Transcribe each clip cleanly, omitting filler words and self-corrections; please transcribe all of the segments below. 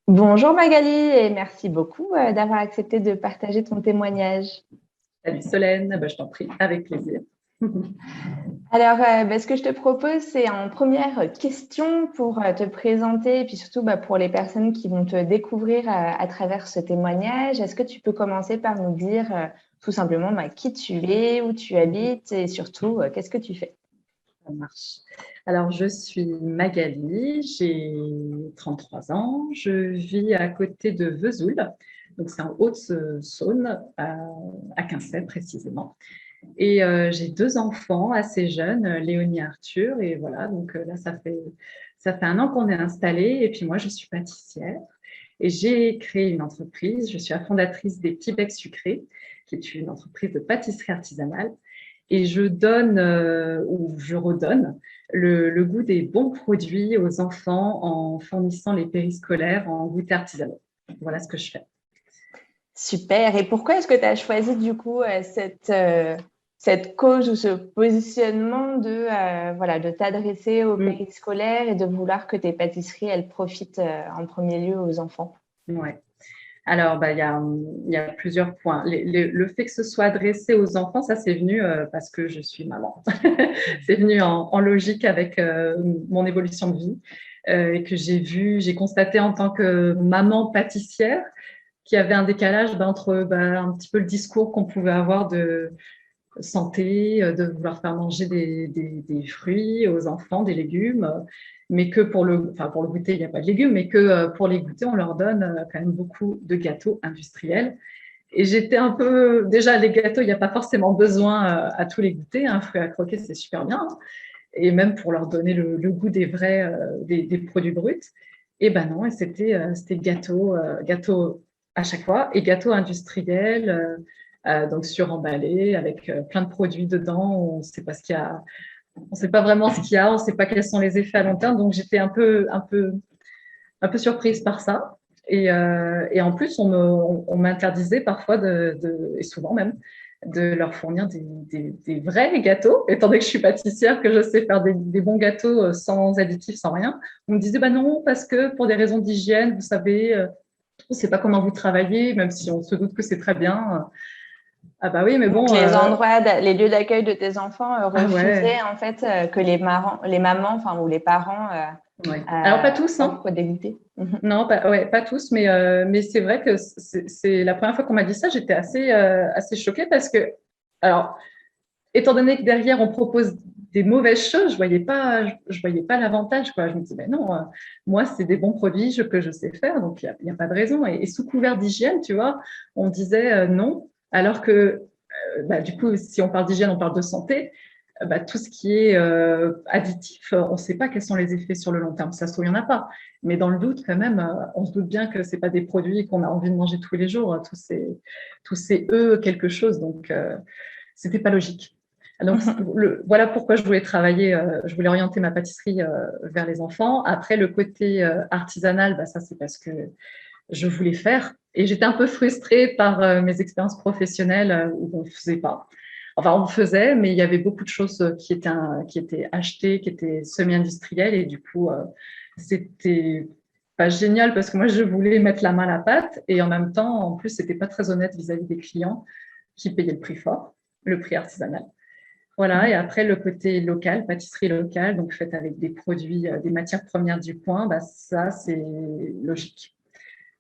Bonjour Magali et merci beaucoup d'avoir accepté de partager ton témoignage. Salut Solène, je t'en prie, avec plaisir. Alors, ce que je te propose, c'est en première question pour te présenter et puis surtout pour les personnes qui vont te découvrir à travers ce témoignage. Est-ce que tu peux commencer par nous dire tout simplement qui tu es, où tu habites et surtout qu'est-ce que tu fais? Ça marche. Alors, je suis Magali, j'ai 33 ans, je vis à côté de Vesoul, donc c'est en Haute-Saône, à Quinsay précisément. Et j'ai deux enfants assez jeunes, Léonie et Arthur, et voilà, donc là, ça fait un an qu'on est installés, et puis moi, je suis pâtissière, et j'ai créé une entreprise, je suis la fondatrice des Petits Becs Sucrés, qui est une entreprise de pâtisserie artisanale, et je donne ou je redonne le goût des bons produits aux enfants en fournissant les périscolaires en goûter artisanaux. Voilà ce que je fais. Super. Et pourquoi est-ce que tu as choisi du coup cette cause ou ce positionnement de t'adresser aux Mm. périscolaires et de vouloir que tes pâtisseries, elles profitent en premier lieu aux enfants? Ouais. Alors, il y a plusieurs points. Le fait que ce soit adressé aux enfants, ça c'est venu parce que je suis maman. C'est venu en logique avec mon évolution de vie et que j'ai constaté en tant que maman pâtissière qu'il y avait un décalage entre un petit peu le discours qu'on pouvait avoir de santé, de vouloir faire manger des fruits aux enfants, des légumes, mais que pour le goûter, il n'y a pas de légumes, mais que pour les goûter, on leur donne quand même beaucoup de gâteaux industriels. Et j'étais un peu, déjà, les gâteaux, il n'y a pas forcément besoin à tous les goûter. Un fruit à croquer, c'est super bien, hein. Et même pour leur donner le goût des vrais, des produits bruts. Et ben non, et c'était gâteau à chaque fois, et gâteau industriel, donc suremballé, avec plein de produits dedans. On ne sait pas ce qu'il y a, on sait pas vraiment ce qu'il y a, on ne sait pas quels sont les effets à long terme. Donc j'étais un peu surprise par ça. Et en plus, on m'interdisait parfois, et souvent même, de leur fournir des vrais gâteaux. Étant donné que je suis pâtissière, que je sais faire des bons gâteaux sans additifs, sans rien, on me disait bah non, parce que pour des raisons d'hygiène, vous savez, on ne sait pas comment vous travaillez, même si on se doute que c'est très bien. Ah bah oui, mais Donc bon, les les lieux d'accueil de tes enfants ah refusaient ouais, en fait que les mamans, enfin ou les parents ouais. Alors pas tous, hein. offrent des goûters. Mhm. Non, ouais, pas tous, mais c'est vrai que c'est la première fois qu'on m'a dit ça, j'étais assez choquée parce que, alors, étant donné que derrière on propose des mauvaises choses, je voyais pas l'avantage, quoi. Je me dis, mais non, moi c'est des bons produits que je sais faire, donc il y a pas de raison. Et sous couvert d'hygiène, tu vois, on disait non, alors que du coup, si on parle d'hygiène, on parle de santé. Tout ce qui est additif, on ne sait pas quels sont les effets sur le long terme. Ça se trouve, il n'y en a pas. Mais dans le doute, quand même, on se doute bien que ce n'est pas des produits qu'on a envie de manger tous les jours. Tous ces eux, quelque chose. Donc, ce n'était pas logique. Donc, Mhm. voilà pourquoi je voulais travailler, je voulais orienter ma pâtisserie vers les enfants. Après, le côté artisanal, ça, c'est parce que je voulais faire. Et j'étais un peu frustrée par mes expériences professionnelles où on ne faisait pas. Enfin, on faisait, mais il y avait beaucoup de choses qui étaient achetées, qui étaient semi-industrielles. Et du coup, c'était pas génial parce que moi, je voulais mettre la main à la pâte. Et en même temps, en plus, c'était pas très honnête vis-à-vis des clients qui payaient le prix fort, le prix artisanal. Voilà, et après le côté local, pâtisserie locale, donc faite avec des produits, des matières premières du coin, ça c'est logique.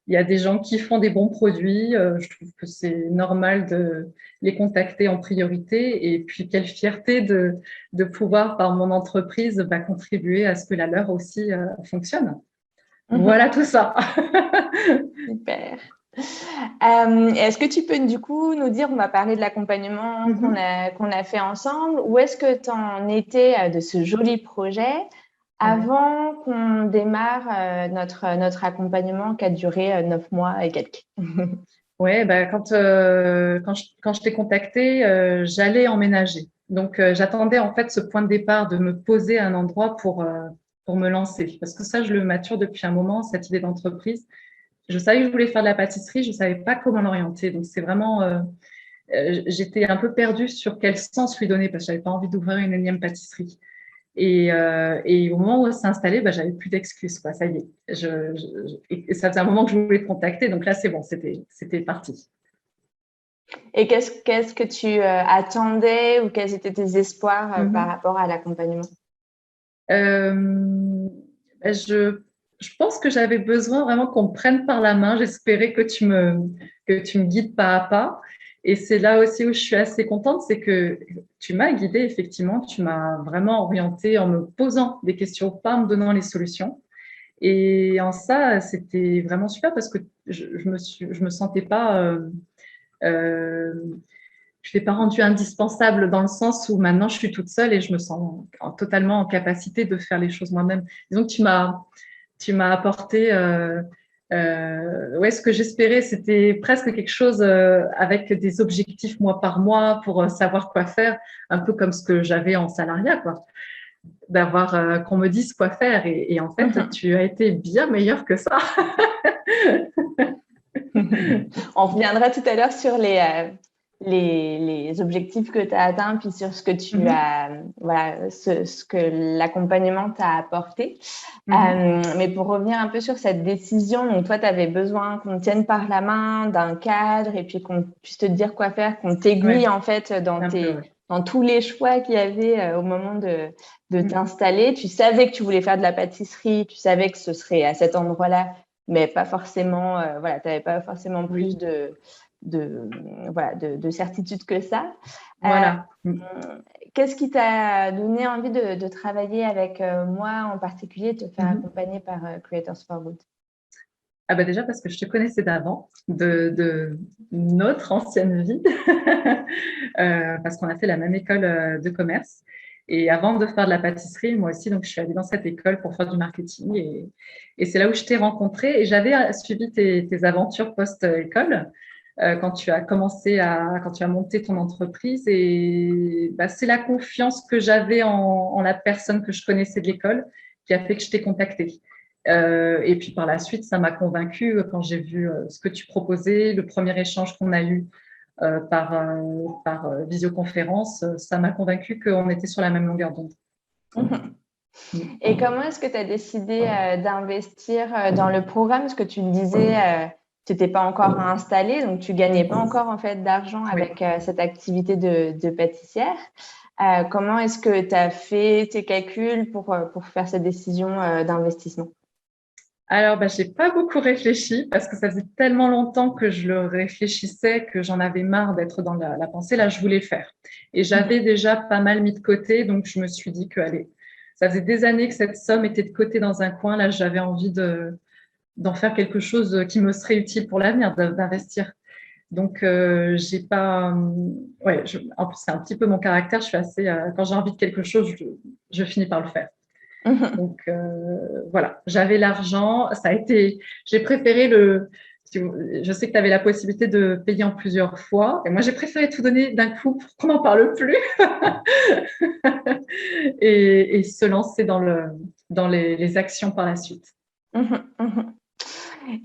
Il y a des gens qui font des bons produits. Je trouve que c'est normal de les contacter en priorité. Et puis, quelle fierté de pouvoir, par mon entreprise, contribuer à ce que la leur aussi fonctionne. Mhm. Voilà tout ça. Super. Est-ce que tu peux du coup nous dire, on va parler de l'accompagnement qu'on a fait ensemble, où est-ce que tu en étais de ce joli projet Ouais. avant qu'on démarre notre accompagnement qui a duré 9 mois et quelques? Ouais, quand je t'ai contacté, j'allais emménager. Donc, j'attendais en fait ce point de départ de me poser à un endroit pour me lancer. Parce que ça, je le mature depuis un moment, cette idée d'entreprise. Je savais que je voulais faire de la pâtisserie, je ne savais pas comment l'orienter. Donc, c'est vraiment, j'étais un peu perdue sur quel sens lui donner parce que je n'avais pas envie d'ouvrir une énième pâtisserie. Et au moment où ça s'est installé, j'avais plus d'excuses, quoi. Ça y est. Et ça faisait un moment que je voulais te contacter. Donc là, c'est bon, c'était parti. Et qu'est-ce que tu attendais ou quels étaient tes espoirs par rapport à l'accompagnement? Je pense que j'avais besoin vraiment qu'on me prenne par la main. J'espérais que tu me guides pas à pas. Et c'est là aussi où je suis assez contente, c'est que tu m'as guidée, effectivement. Tu m'as vraiment orientée en me posant des questions, pas en me donnant les solutions. Et en ça, c'était vraiment super parce que je me sentais pas, euh, je l'ai pas rendu indispensable dans le sens où maintenant je suis toute seule et je me sens totalement en capacité de faire les choses moi-même. Disons que tu m'as apporté, ouais, ce que j'espérais, c'était presque quelque chose avec des objectifs mois par mois pour savoir quoi faire, un peu comme ce que j'avais en salariat, quoi, d'avoir qu'on me dise quoi faire. Et en fait, tu as été bien meilleur que ça. On reviendra tout à l'heure sur les objectifs que tu as atteints, puis sur ce que tu as, voilà, ce que l'accompagnement t'a apporté. Mais pour revenir un peu sur cette décision, donc toi, tu avais besoin qu'on te tienne par la main, d'un cadre, et puis qu'on puisse te dire quoi faire, qu'on t'aiguille Ouais, en fait ouais. dans tous les choix qu'il y avait au moment de t'installer. Tu savais que tu voulais faire de la pâtisserie, tu savais que ce serait à cet endroit-là, mais pas forcément, voilà, tu n'avais pas forcément plus de certitude que ça. Voilà. Qu'est-ce qui t'a donné envie de travailler avec moi en particulier, de te faire accompagner par Creators for Good? Ah déjà parce que je te connaissais d'avant, de notre ancienne vie, parce qu'on a fait la même école de commerce. Et avant de faire de la pâtisserie, moi aussi, donc je suis allée dans cette école pour faire du marketing. Et c'est là où je t'ai rencontrée. Et j'avais suivi tes aventures post-école quand tu as quand tu as monté ton entreprise. Et c'est la confiance que j'avais en la personne que je connaissais de l'école qui a fait que je t'ai contactée. Et puis par la suite, ça m'a convaincue quand j'ai vu ce que tu proposais, le premier échange qu'on a eu par visioconférence, ça m'a convaincue qu'on était sur la même longueur d'onde. Et comment est-ce que tu as décidé d'investir dans le programme? Parce que tu le disais, tu n'étais pas encore installé, donc tu gagnais pas encore en fait d'argent avec cette activité de pâtissière. Comment est-ce que tu as fait tes calculs pour faire cette décision d'investissement? Alors, je n'ai pas beaucoup réfléchi parce que ça faisait tellement longtemps que je le réfléchissais que j'en avais marre d'être dans la pensée. Là, je voulais faire. Et j'avais déjà pas mal mis de côté, donc je me suis dit que, allez, ça faisait des années que cette somme était de côté dans un coin. Là, j'avais envie d'en faire quelque chose qui me serait utile pour l'avenir, d'investir. Donc, j'ai pas. Ouais, en plus, c'est un petit peu mon caractère. Je suis assez. Quand j'ai envie de quelque chose, je finis par le faire. Donc, voilà, j'avais l'argent. J'ai préféré je sais que tu avais la possibilité de payer en plusieurs fois. Et moi, j'ai préféré tout donner d'un coup pour qu'on n'en parle plus et se lancer dans les actions par la suite.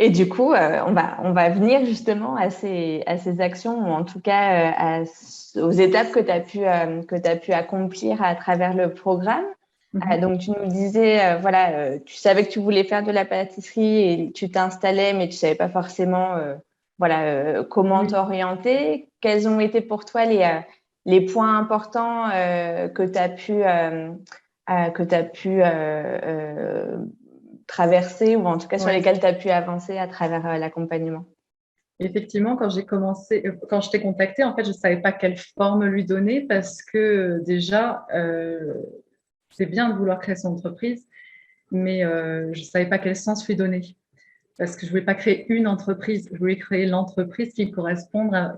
Et du coup, on va venir justement à ces actions, ou en tout cas aux étapes que tu as pu accomplir à travers le programme. Donc, tu nous disais, voilà, tu savais que tu voulais faire de la pâtisserie et tu t'installais, mais tu savais pas forcément comment t'orienter. Quels ont été pour toi les points importants que tu as pu traverser, ou en tout cas sur lesquels tu as pu avancer à travers l'accompagnement? Effectivement, quand je t'ai contacté, en fait, je ne savais pas quelle forme lui donner parce que déjà, c'est bien de vouloir créer son entreprise, mais je ne savais pas quel sens lui donner. Parce que je ne voulais pas créer une entreprise, je voulais créer l'entreprise qui corresponde à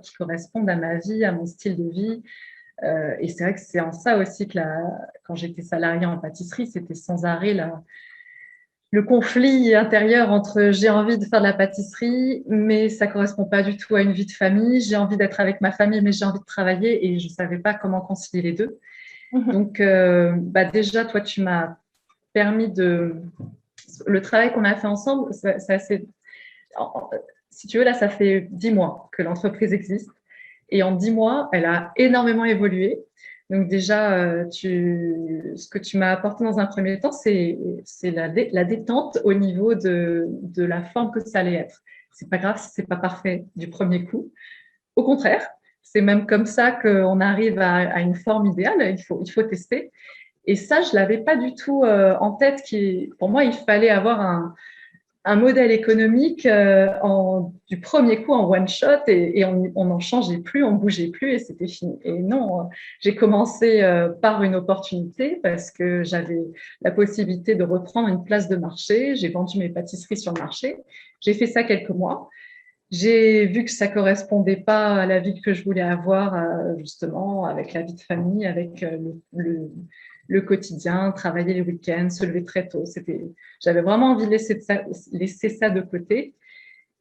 ma vie, à mon style de vie. Et c'est vrai que c'est en ça aussi que quand j'étais salariée en pâtisserie, c'était sans arrêt le conflit intérieur entre j'ai envie de faire de la pâtisserie, mais ça ne correspond pas du tout à une vie de famille. J'ai envie d'être avec ma famille, mais j'ai envie de travailler et je ne savais pas comment concilier les deux. Donc, déjà, toi, tu m'as permis le travail qu'on a fait ensemble, c'est assez. Si tu veux, là, ça fait 10 mois que l'entreprise existe. Et en 10 mois, elle a énormément évolué. Donc déjà, ce que tu m'as apporté dans un premier temps, c'est la détente au niveau de la forme que ça allait être. C'est pas grave si c'est pas parfait du premier coup. Au contraire, c'est même comme ça qu'on arrive à une forme idéale. Il faut tester. Et ça, je l'avais pas du tout en tête. Pour moi, il fallait avoir un modèle économique du premier coup en one shot et on n'en changeait plus, on ne bougeait plus et c'était fini. Et non, j'ai commencé par une opportunité parce que j'avais la possibilité de reprendre une place de marché. J'ai vendu mes pâtisseries sur le marché. J'ai fait ça quelques mois. J'ai vu que ça correspondait pas à la vie que je voulais avoir, justement, avec la vie de famille, avec le quotidien, travailler les week-ends, se lever très tôt. J'avais vraiment envie de laisser ça de côté.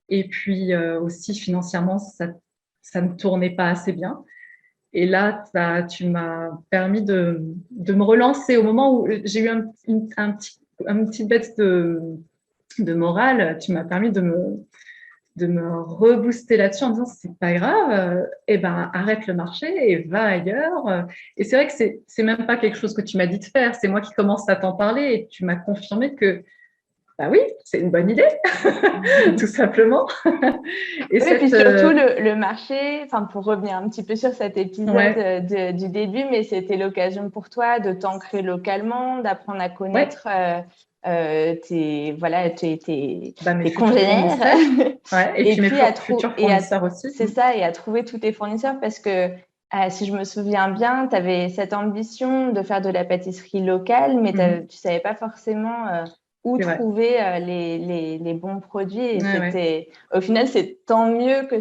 Et puis aussi, financièrement, ça ne tournait pas assez bien. Et là, tu m'as permis de me relancer au moment où j'ai eu un petit baisse de morale. Tu m'as permis de me rebooster là-dessus en disant c'est pas grave, eh ben arrête le marché et va ailleurs. Et c'est vrai que c'est même pas quelque chose que tu m'as dit de faire, c'est moi qui commence à t'en parler et tu m'as confirmé que bah oui, c'est une bonne idée, tout simplement. Et puis surtout le marché, enfin pour revenir un petit peu sur cet épisode ouais. du début, mais c'était l'occasion pour toi de t'ancrer localement, d'apprendre à Ouais. connaître tes Mes futurs congénères fournisseurs, ouais. Et et puis mes puis futurs fournisseurs aussi. c'est ça, et à trouver tous tes fournisseurs parce que si je me souviens bien, tu avais cette ambition de faire de la pâtisserie locale, mais tu savais pas forcément où C'est vrai. trouver les bons produits. Et Ouais. au final, c'est tant mieux que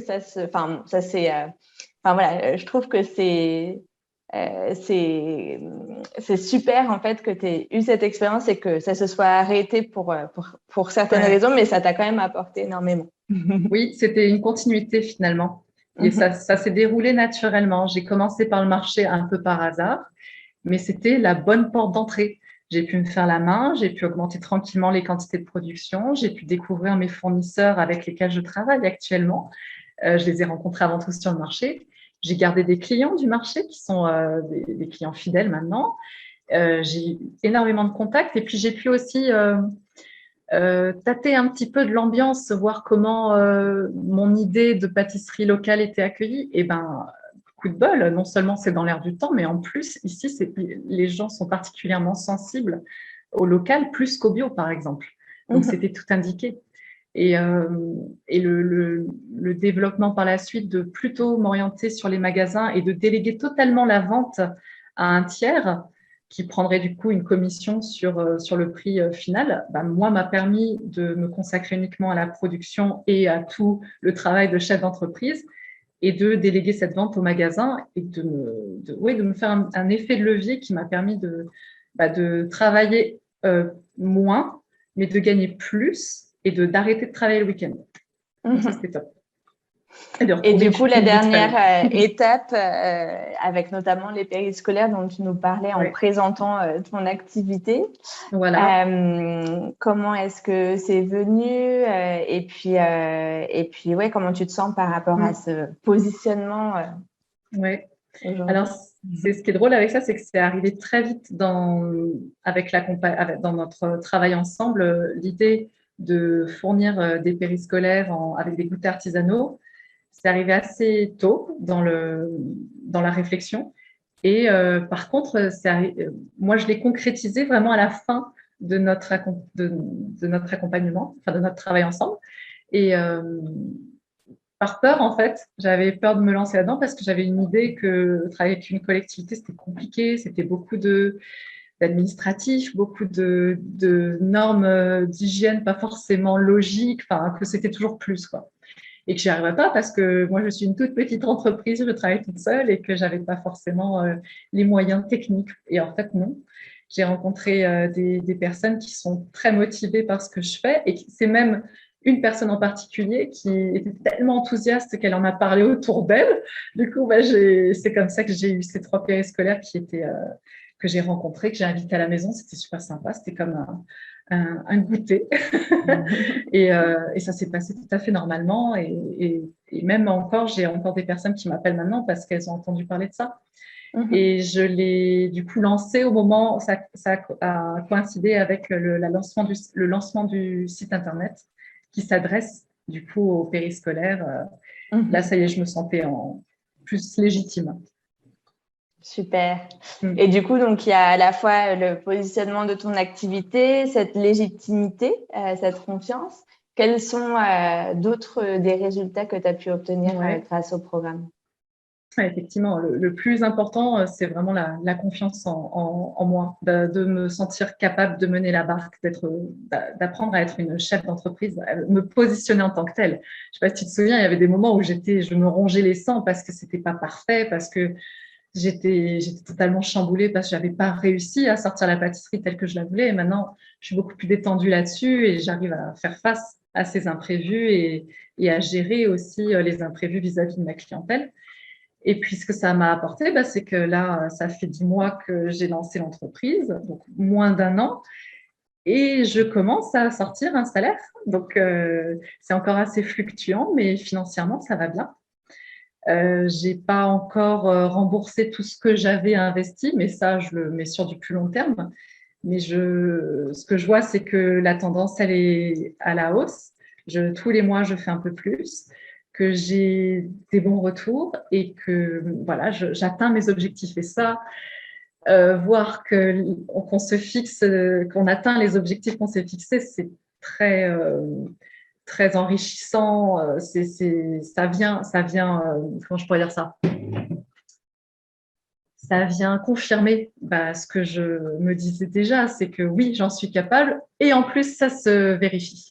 enfin, ça c'est, enfin voilà, je trouve que c'est super en fait que tu aies eu cette expérience et que ça se soit arrêté pour certaines Ouais. raisons, mais ça t'a quand même apporté énormément. Oui, c'était une continuité finalement. Et ça s'est déroulé naturellement. J'ai commencé par le marché un peu par hasard, mais c'était la bonne porte d'entrée. J'ai pu me faire la main, j'ai pu augmenter tranquillement les quantités de production, j'ai pu découvrir mes fournisseurs avec lesquels je travaille actuellement. Je les ai rencontrés avant tout sur le marché. J'ai gardé des clients du marché qui sont des clients fidèles maintenant. J'ai eu énormément de contacts et puis j'ai pu aussi tâter un petit peu de l'ambiance, voir comment mon idée de pâtisserie locale était accueillie. Et ben, coup de bol, non seulement c'est dans l'air du temps, mais en plus, ici, les gens sont particulièrement sensibles au local plus qu'au bio, par exemple. Donc, c'était tout indiqué. Et, le développement par la suite de plutôt m'orienter sur les magasins et de déléguer totalement la vente à un tiers qui prendrait du coup une commission sur le prix final, bah, moi, m'a permis de me consacrer uniquement à la production et à tout le travail de chef d'entreprise et de déléguer cette vente au magasin et de me faire un effet de levier qui m'a permis de travailler moins, mais de gagner plus et d'arrêter de travailler le week-end. Donc ça, c'était top. Et du coup, la une vie de dernière famille. étape, avec notamment les périscolaires dont tu nous parlais en Ouais. présentant ton activité, Voilà. comment est-ce que c'est venu et puis ouais, comment tu te sens par rapport à ce positionnement Ouais. aujourd'hui? Alors, c'est ce qui est drôle avec ça, c'est que c'est arrivé très vite dans notre travail ensemble, l'idée de fournir des périscolaires avec des goûters artisanaux. C'est arrivé assez tôt dans la réflexion. Et par contre, moi, je l'ai concrétisé vraiment à la fin de notre accompagnement, enfin de notre travail ensemble. Et par peur, en fait, j'avais peur de me lancer là-dedans parce que j'avais une idée que travailler avec une collectivité, c'était compliqué, c'était beaucoup d'administratifs, beaucoup de normes d'hygiène pas forcément logiques, enfin, que c'était toujours plus, quoi. Et que j'y arriverais pas parce que moi, je suis une toute petite entreprise, je travaille toute seule et que j'avais pas forcément les moyens techniques. Et en fait, non. J'ai rencontré des personnes qui sont très motivées par ce que je fais et c'est même une personne en particulier qui était tellement enthousiaste qu'elle en a parlé autour d'elle. Du coup, c'est comme ça que j'ai eu ces 3 périscolaires que j'ai rencontrés, que j'ai invités à la maison. C'était super sympa. C'était comme un goûter. Et ça s'est passé tout à fait normalement. Et même encore, j'ai encore des personnes qui m'appellent maintenant parce qu'elles ont entendu parler de ça. Et je l'ai du coup lancé au moment, ça a coïncidé avec le lancement du site internet qui s'adresse du coup aux périscolaires. Là, ça y est, je me sentais plus légitime. Super. Et du coup, donc, il y a à la fois le positionnement de ton activité, cette légitimité, cette confiance. Quels sont d'autres des résultats que tu as pu obtenir grâce au programme? Effectivement, le plus important, c'est vraiment la confiance en moi, de me sentir capable de mener la barque, d'apprendre à être une chef d'entreprise, à me positionner en tant que telle. Je ne sais pas si tu te souviens, il y avait des moments où je me rongeais les sangs parce que c'était pas parfait, parce que j'étais totalement chamboulée parce que j'avais pas réussi à sortir la pâtisserie telle que je la voulais. Et maintenant, je suis beaucoup plus détendue là-dessus et j'arrive à faire face à ces imprévus et à gérer aussi les imprévus vis-à-vis de ma clientèle. Et puis, ce que ça m'a apporté, c'est que là, ça fait 10 mois que j'ai lancé l'entreprise, donc moins d'1 an, et je commence à sortir un salaire. Donc, c'est encore assez fluctuant, mais financièrement, ça va bien. J'ai pas encore remboursé tout ce que j'avais investi, mais ça, je le mets sur du plus long terme. Mais ce que je vois, c'est que la tendance, elle est à la hausse. Tous les mois, je fais un peu plus, que j'ai des bons retours et que voilà, j'atteins mes objectifs. Et ça, voir qu'on se fixe, qu'on atteint les objectifs qu'on s'est fixés, c'est très très enrichissant. Ça vient, comment je pourrais dire ça? Ça vient confirmer ce que je me disais déjà, c'est que oui, j'en suis capable. Et en plus, ça se vérifie.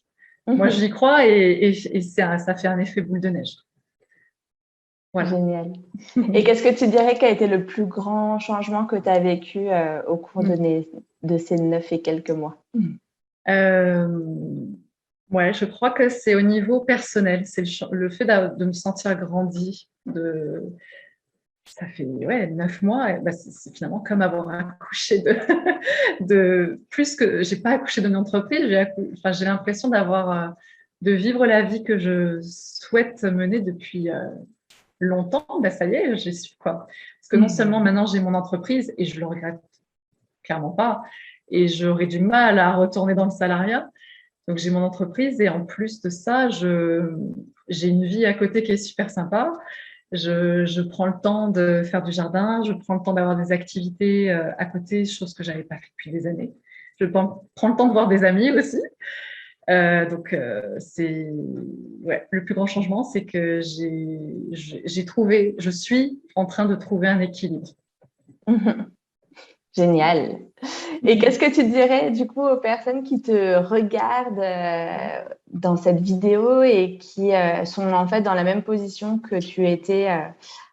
Moi, j'y crois et ça fait un effet boule de neige. Voilà. Génial. Et qu'est-ce que tu dirais qu'a été le plus grand changement que tu as vécu au cours de ces 9 et quelques mois? Ouais, je crois que c'est au niveau personnel. C'est le fait de me sentir grandi. Ça fait 9 mois. C'est finalement comme avoir accouché plus que j'ai pas accouché d'une entreprise. J'ai l'impression de vivre la vie que je souhaite mener depuis longtemps. Ça y est, j'y suis quoi. Parce que non seulement maintenant j'ai mon entreprise et je le regrette clairement pas, et j'aurais du mal à retourner dans le salariat. Donc j'ai mon entreprise et en plus de ça, j'ai une vie à côté qui est super sympa. Je prends le temps de faire du jardin, je prends le temps d'avoir des activités à côté, chose que j'avais pas fait depuis des années. Je prends le temps de voir des amis aussi. Donc le plus grand changement, c'est que je suis en train de trouver un équilibre. Génial. Et qu'est-ce que tu dirais du coup aux personnes qui te regardent dans cette vidéo et qui sont en fait dans la même position que tu étais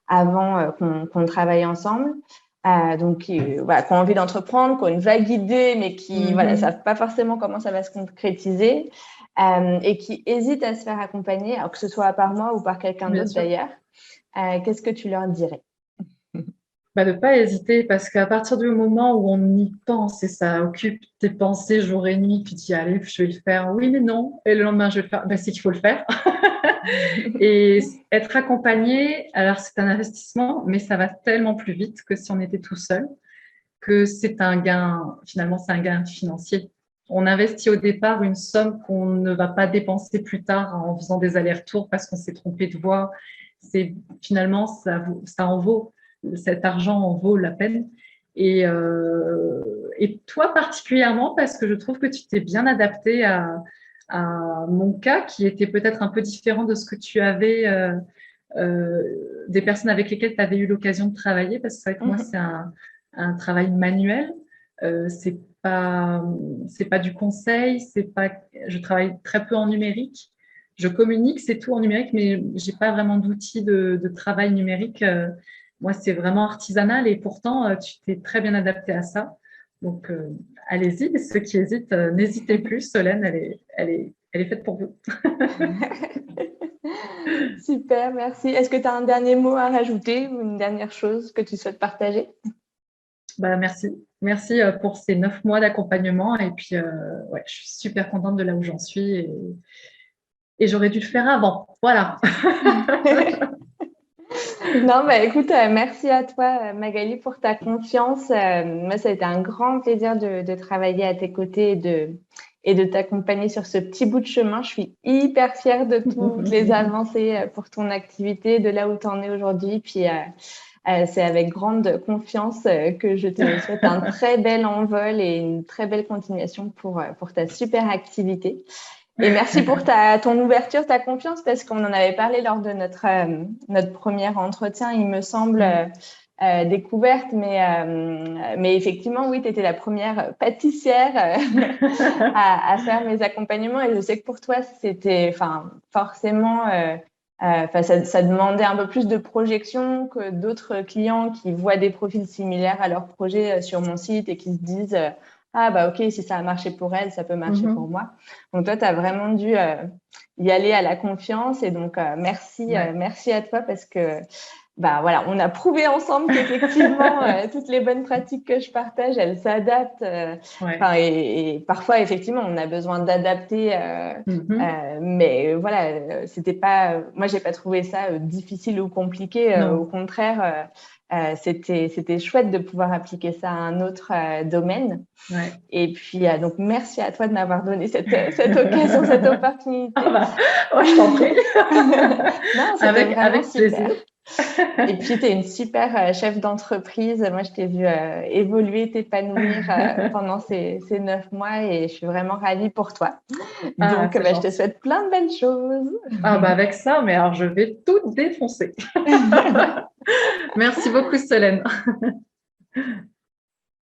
avant qu'on travaille ensemble, donc qui ont envie d'entreprendre, qui ont une vague idée, mais qui savent pas forcément comment ça va se concrétiser et qui hésitent à se faire accompagner, alors que ce soit par moi ou par quelqu'un d'autre d'ailleurs, qu'est-ce que tu leur dirais? De ne pas hésiter, parce qu'à partir du moment où on y pense et ça occupe tes pensées jour et nuit, tu te dis allez, je vais le faire, oui mais non, et le lendemain je vais le faire, c'est qu'il faut le faire. Et être accompagné, alors c'est un investissement, mais ça va tellement plus vite que si on était tout seul, que c'est un gain, finalement c'est un gain financier. On investit au départ une somme qu'on ne va pas dépenser plus tard en faisant des allers-retours parce qu'on s'est trompé de voie. Finalement, ça en vaut. Cet argent en vaut la peine. Et toi particulièrement, parce que je trouve que tu t'es bien adapté à mon cas, qui était peut-être un peu différent de ce que tu avais, des personnes avec lesquelles tu avais eu l'occasion de travailler, parce que c'est vrai que moi, c'est un travail manuel. C'est pas du conseil, je travaille très peu en numérique. Je communique, c'est tout en numérique, mais j'ai pas vraiment d'outils de travail numérique. Moi, c'est vraiment artisanal et pourtant, tu t'es très bien adapté à ça. Donc, allez-y. Ceux qui hésitent, n'hésitez plus. Solène, elle est faite pour vous. Super, merci. Est-ce que tu as un dernier mot à rajouter ou une dernière chose que tu souhaites partager? Merci. Merci pour ces 9 mois d'accompagnement. Et puis, je suis super contente de là où j'en suis. Et j'aurais dû le faire avant. Voilà. Non, bah, écoute, merci à toi, Magali, pour ta confiance. Moi, ça a été un grand plaisir de travailler à tes côtés et de t'accompagner sur ce petit bout de chemin. Je suis hyper fière de toutes les avancées pour ton activité, de là où tu en es aujourd'hui. Puis, c'est avec grande confiance que je te souhaite un très bel envol et une très belle continuation pour ta super activité. Et merci pour ton ouverture, ta confiance, parce qu'on en avait parlé lors de notre premier entretien, il me semble, découverte. Mais effectivement, oui, tu étais la première pâtissière à faire mes accompagnements. Et je sais que pour toi, c'était forcément, ça demandait un peu plus de projection que d'autres clients qui voient des profils similaires à leur projet sur mon site et qui se disent ah bah ok, si ça a marché pour elle, ça peut marcher pour moi. Donc toi, tu as vraiment dû y aller à la confiance. Et donc, merci à toi parce que bah voilà, on a prouvé ensemble qu'effectivement, toutes les bonnes pratiques que je partage, elles s'adaptent. Et parfois, effectivement, on a besoin d'adapter. Mais voilà, c'était pas. Moi, j'ai pas trouvé ça difficile ou compliqué. Au contraire, c'était chouette de pouvoir appliquer ça à un autre domaine. Ouais. Et puis, donc, merci à toi de m'avoir donné cette occasion, cette opportunité. Ah bah, je t'en prie. Non, c'était vraiment avec super. plaisir. Et puis, tu es une super chef d'entreprise. Moi, je t'ai vu évoluer, t'épanouir pendant ces 9 mois et je suis vraiment ravie pour toi. Donc, je te souhaite plein de belles choses. Avec ça, mais alors je vais tout défoncer. Merci beaucoup, Solène.